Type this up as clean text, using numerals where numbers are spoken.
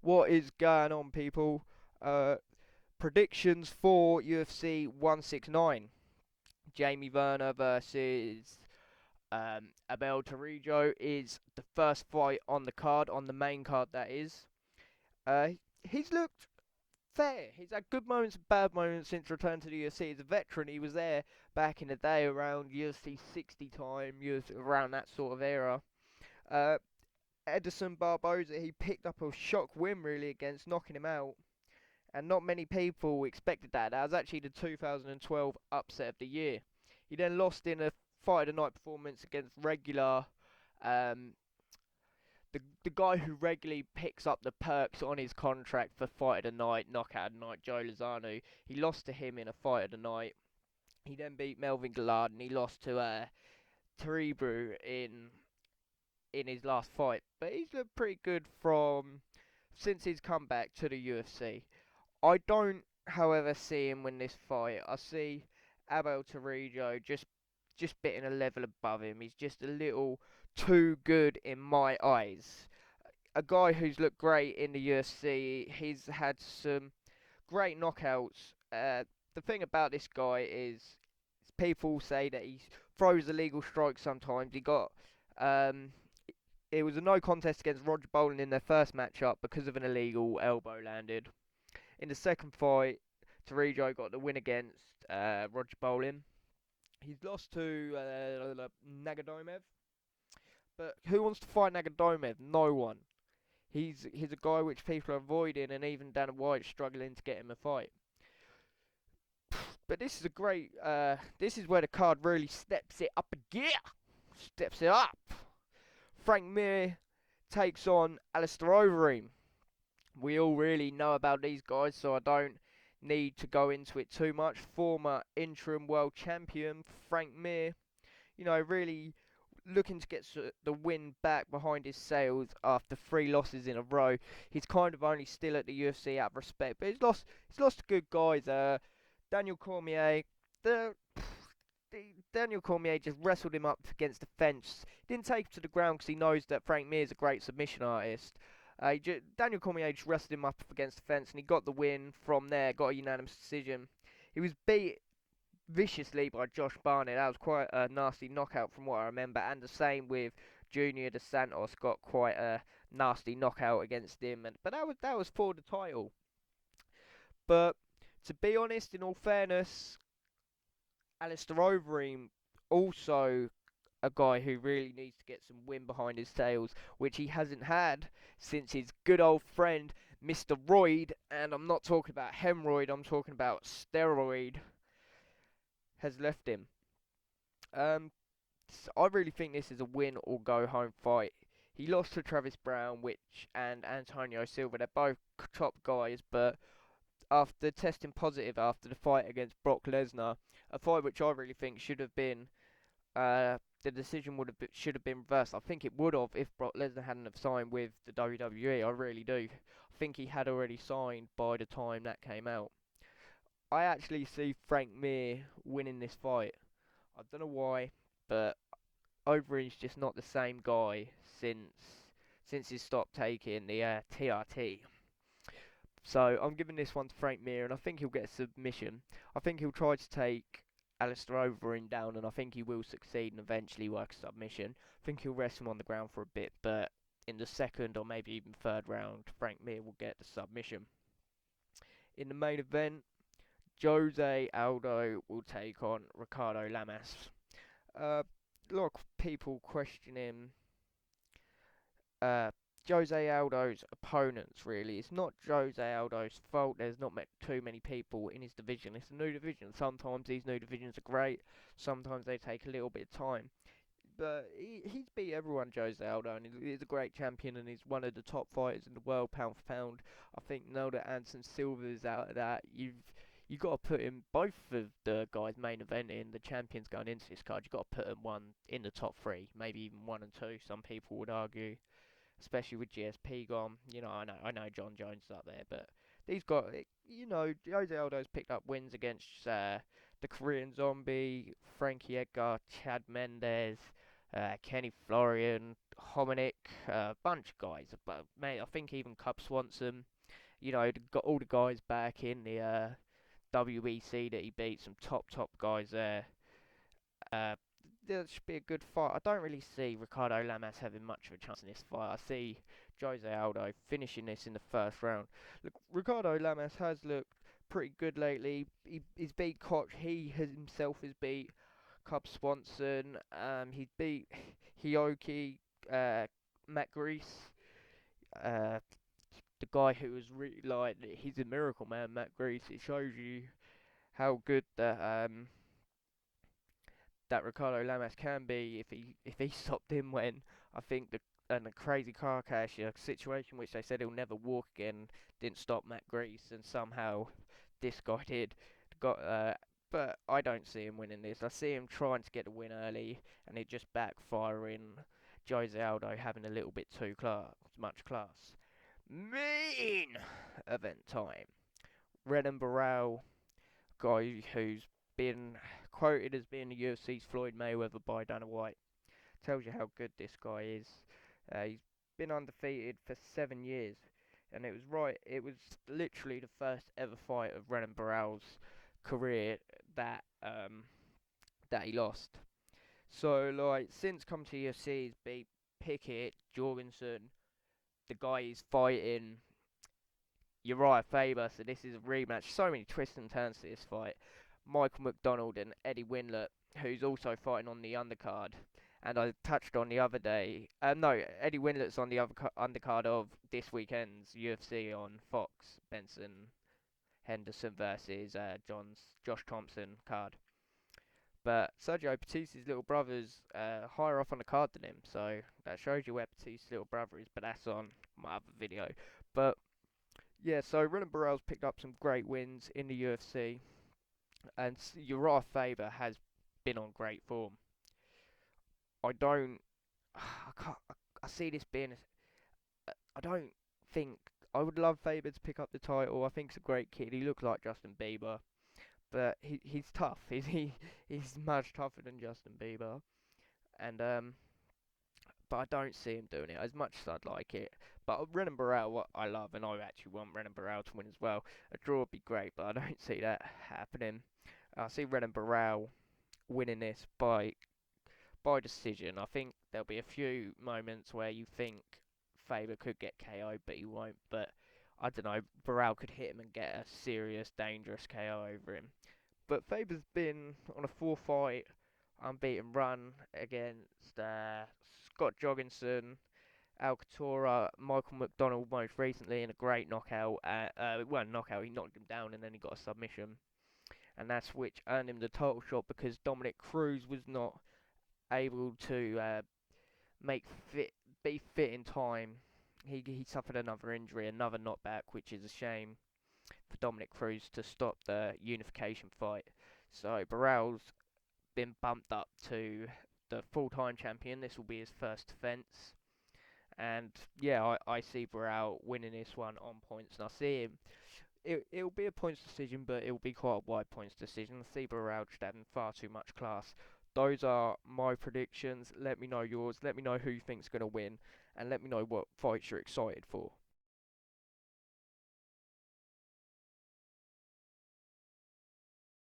What is going on, people? Uh, Predictions for UFC 169. Jamie Werner versus Abel Torrijos is the first fight on the card, on the main card, that is. Uh, he's looked fair. He's had good moments and bad moments since return to the UFC. He's a veteran. He was there back in the day around UFC 60 time, around that sort of era. Uh, Edison Barboza, he picked up a shock win really against knocking him out. And not many people expected that. That was actually the 2012 upset of the year. He then lost in a fight of the night performance against um, the guy who regularly picks up the perks on his contract for fight of the night, knockout of the night, Joe Lozano. He lost to him in a fight of the night. He then beat Melvin Gillard and he lost to Toribru in his last fight. But he's looked pretty good from since his comeback to the UFC. I don't, however, see him win this fight. I see Abel Torrijos just bitting a level above him. He's just a little too good in my eyes. A guy who's looked great in the UFC. He's had some great knockouts. The thing about this guy is people say that he throws illegal strikes sometimes. Um, it was a no contest against Roger Bolin in their first matchup because of an illegal elbow landed. In the second fight, Torrijos got the win against Roger Bolin. He's lost to Nagadomov, but who wants to fight Nagadomov? No one. He's a guy which people are avoiding, and even Dana White's struggling to get him a fight. But this is a great. This is where the card really steps it up a gear. Steps it up. Frank Mir takes on Alistair Overeem. We all really know about these guys, so I don't need to go into it too much. Former interim world champion Frank Mir, really looking to get the win back behind his sails after 3 losses in a row. He's kind of only still at the UFC out of respect, but he's lost to good guys. Daniel Cormier, the Daniel Cormier just wrestled him up against the fence. Didn't take him to the ground because he knows that Frank Mir is a great submission artist. Daniel Cormier just wrestled him up against the fence and he got the win from there, got a unanimous decision. He was beat viciously by Josh Barnett. That was quite a nasty knockout from what I remember, and the same with Junior Dos Santos, got quite a nasty knockout against him. But that was for the title. But to be honest, in all fairness, Alistair Overeem also a guy who really needs to get some wind behind his tails, which he hasn't had since his good old friend Mr. Royd, and I'm not talking about hemorrhoid, I'm talking about steroid, has left him. I really think this is a win or go home fight. He lost to Travis Brown, and Antonio Silva. They're both top guys, but after testing positive after the fight against Brock Lesnar, a fight which I really think should have been the decision should have been reversed. I think it would have if Brock Lesnar hadn't have signed with the WWE. I really do. I think he had already signed by the time that came out. I actually see Frank Mir winning this fight. I don't know why, but Overeem's just not the same guy since he stopped taking the TRT. So I'm giving this one to Frank Mir, and I think he'll get a submission. I think he'll try to take Alistair Overeem down, and I think he will succeed and eventually work a submission. I think he'll rest him on the ground for a bit, but in the second or maybe even third round, Frank Mir will get the submission. In the main event, Jose Aldo will take on Ricardo Lamas. A lot of people questioning uh, Jose Aldo's opponents, really. It's not Jose Aldo's fault. There's not too many people in his division. It's a new division. Sometimes these new divisions are great. Sometimes they take a little bit of time. But he's beat everyone, Jose Aldo, and he's a great champion, and he's one of the top fighters in the world, pound for pound. I think now that Anderson Silva's out of that, you've got to put him both of the guys main event in the champions going into this card. You've got to put him one in the top three, maybe even 1 and 2. Some people would argue, especially with GSP gone. I know John Jones is up there, but these guys, Jose Aldo's picked up wins against the Korean Zombie, Frankie Edgar, Chad Mendes, Kenny Florian, Hominick, a bunch of guys. But mate, I think even Cub Swanson. Got all the guys back in the WEC that he beat. Some top guys there. Uh, there should be a good fight. I don't really see Ricardo Lamas having much of a chance in this fight. I see Jose Aldo finishing this in the first round. Look, Ricardo Lamas has looked pretty good lately. He's beat Koch. He himself has beat Cub Swanson. He's beat Hioki, Matt Grease, uh, the guy who was really like he's a miracle man, Matt Grease. It shows you how good that Ricardo Lamas can be if he stopped him when I think the crazy car crash, a situation which they said he'll never walk again, didn't stop Matt Grease, and somehow this guy did. Got but I don't see him winning this. I see him trying to get the win early, and it just backfiring. Jose Aldo having a little bit too much class. Main event time. Renan Barao, guy who's been quoted as being the UFC's Floyd Mayweather by Dana White. Tells you how good this guy is. He's been undefeated for 7 years, and it was literally the first ever fight of Renan Barao's career that that he lost. So like since come to UFC, he's beat Pickett, Jorgensen, the guy he's fighting Uriah Faber, so this is a rematch. So many twists and turns to this fight. Michael McDonald and Eddie Winlett, who's also fighting on the undercard. And I touched on the other day. No, Eddie Winlett's on the other undercard of this weekend's UFC on Fox. Benson Henderson versus Josh Thompson card. But Sergio Batista's little brother's higher off on the card than him, so that shows you where Batista's little brother is. But that's on my other video. But yeah, so Renan Barao's picked up some great wins in the UFC, and Uriah Faber has been on great form. I don't, I can't, I see this being, I don't think, I would love Faber to pick up the title. I think he's a great kid. He looks like Justin Bieber, but he's tough. He's much tougher than Justin Bieber, and but I don't see him doing it as much as I'd like it. But Renan Barao, what I love, and I actually want Renan Barao to win as well. A draw would be great, but I don't see that happening. I see Renan Barao winning this by decision. I think there'll be a few moments where you think Faber could get KO'd, but he won't. But I don't know, Barao could hit him and get a serious, dangerous KO over him. But Faber's been on a 4-fight unbeaten run against Scott Jorgensen, Alcatora, Michael McDonald most recently in a great knockout. Well, knockout, he knocked him down and then he got a submission. And that's which earned him the title shot because Dominic Cruz was not able to be fit in time. He suffered another injury, another knockback, which is a shame for Dominic Cruz to stop the unification fight. So Barao's been bumped up to the full-time champion. This will be his first defense. And yeah, I see Barao winning this one on points, and I see him. It'll be a points decision, but it'll be quite a wide points decision. I see Barao just having far too much class. Those are my predictions. Let me know yours. Let me know who you think's going to win, and let me know what fights you're excited for.